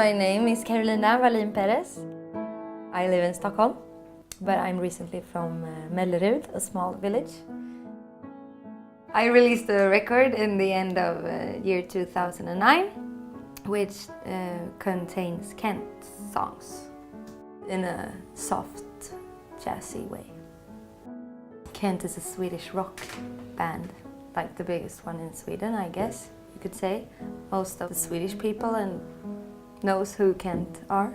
My name is Wallin Pérez. I live in Stockholm, but I'm recently from Valerie, a small village. I released a record in the end of year 2009, which contains Kent songs in a soft, jazzy way. Kent is a Swedish rock band, like the biggest one in Sweden, I guess you could say. Most of the Swedish people knows who Kent are.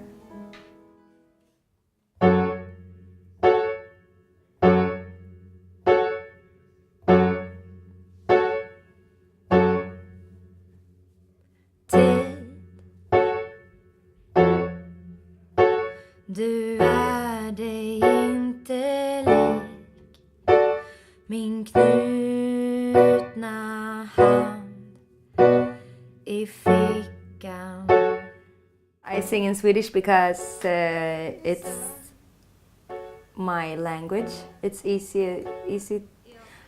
Du dig inte lik min knutna hand I fickan. I sing in Swedish because it's my language. It's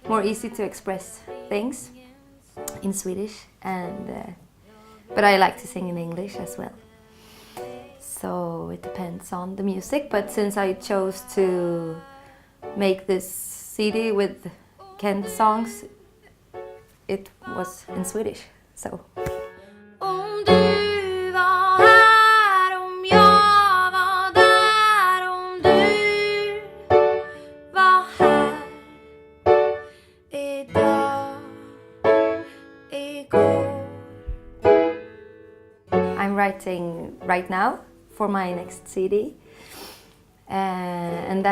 more easy to express things in Swedish, but I like to sing in English as well. So it depends on the music, but since I chose to make this CD with Kent songs, it was in Swedish. So. I'm writing right now for my next CD, and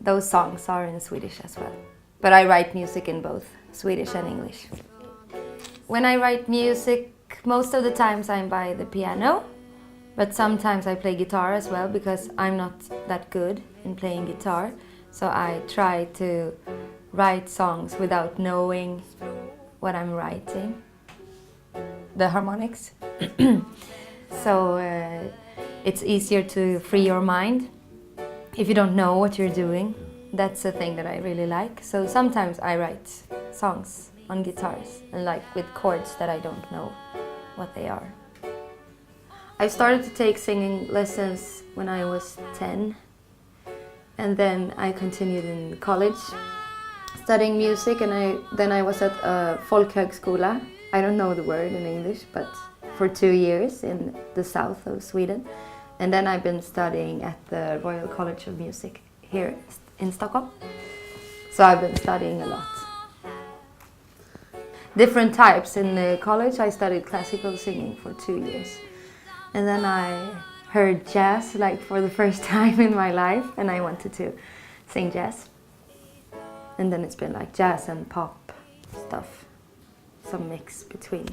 those songs are in Swedish as well. But I write music in both Swedish and English. When I write music, most of the times I'm by the piano, but sometimes I play guitar as well because I'm not that good in playing guitar. So I try to write songs without knowing what I'm writing, the harmonics. So it's easier to free your mind if you don't know what you're doing. That's a thing that I really like. So sometimes I write songs on guitars and like with chords that I don't know what they are. I started to take singing lessons when I was 10, and then I continued in college studying music, and then I was at a folkhögskola. I don't know the word in English, but for 2 years in the south of Sweden. And then I've been studying at the Royal College of Music here in Stockholm. So I've been studying a lot. Different types. In the college I studied classical singing for 2 years. And then I heard jazz like for the first time in my life, and I wanted to sing jazz. And then it's been like jazz and pop stuff, some mix between.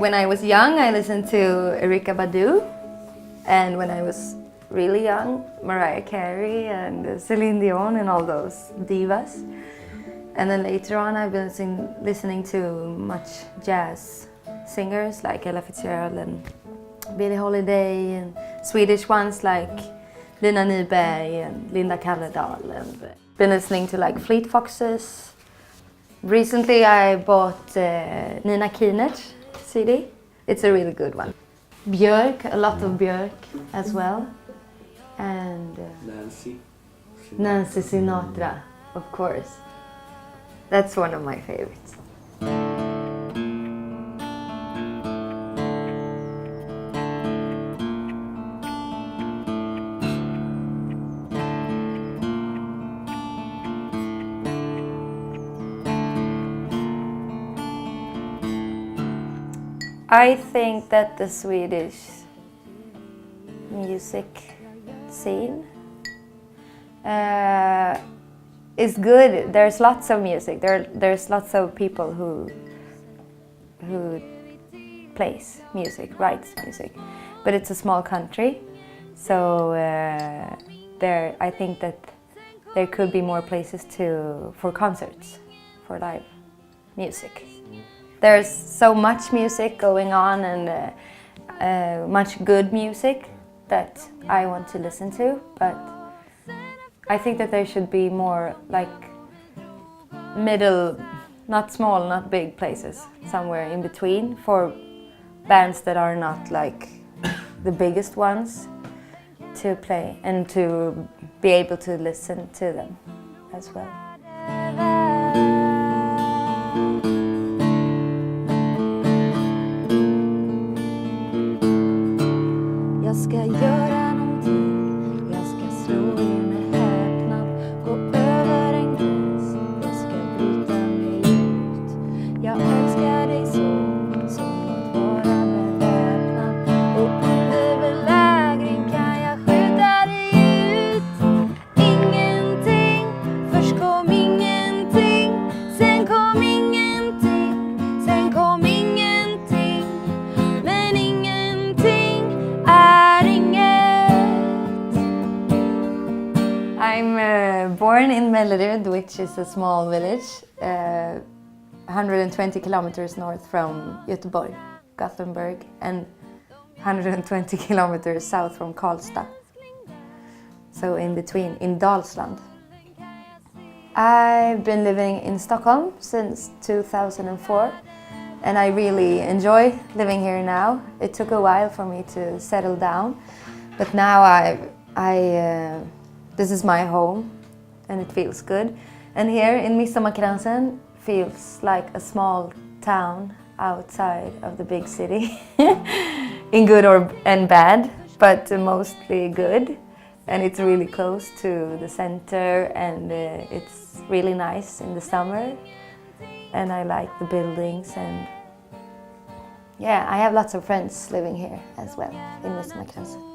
When I was young, I listened to Erykah Badu, and when I was really young, Mariah Carey and Celine Dion and all those divas. And then later on, I've been listening to much jazz singers like Ella Fitzgerald and Billie Holiday, and Swedish ones like Lina Nyberg and Linda Kalledal, and been listening to like Fleet Foxes. Recently, I bought Nina Kinert's CD. It's a really good one. Björk, a lot of Björk as well. And Nancy Sinatra, of course. That's one of my favorites. I think that the Swedish music scene is good. There's lots of music. There's lots of people who plays music, writes music, but it's a small country, so I think that there could be more places for concerts, for live music. There's so much music going on and much good music that I want to listen to, but I think that there should be more like middle, not small, not big places, somewhere in between for bands that are not like the biggest ones to play and to be able to listen to them as well. Jag ska göra någonting, jag ska slå in med häpnad, gå över en gräns, jag ska bryta mig ut. Jag älskar dig så låt vara beväpnad, och under belägring kan jag skjuta dig ut. Ingenting, först kom ingenting, sen kom ingenting, sen kom ingenting, men ingenting är inget. I'm born in Valerie, which is a small village, 120 kilometers north from Göteborg, Gothenburg, and 120 kilometers south from Karlstad. So in between, in Dalsland. I've been living in Stockholm since 2004, and I really enjoy living here now. It took a while for me to settle down, but now this is my home, and it feels good. And here in Midsommarkransen feels like a small town outside of the big city, in good and bad, but mostly good. And it's really close to the center, and it's really nice in the summer. And I like the buildings, and yeah, I have lots of friends living here as well in Midsommarkransen.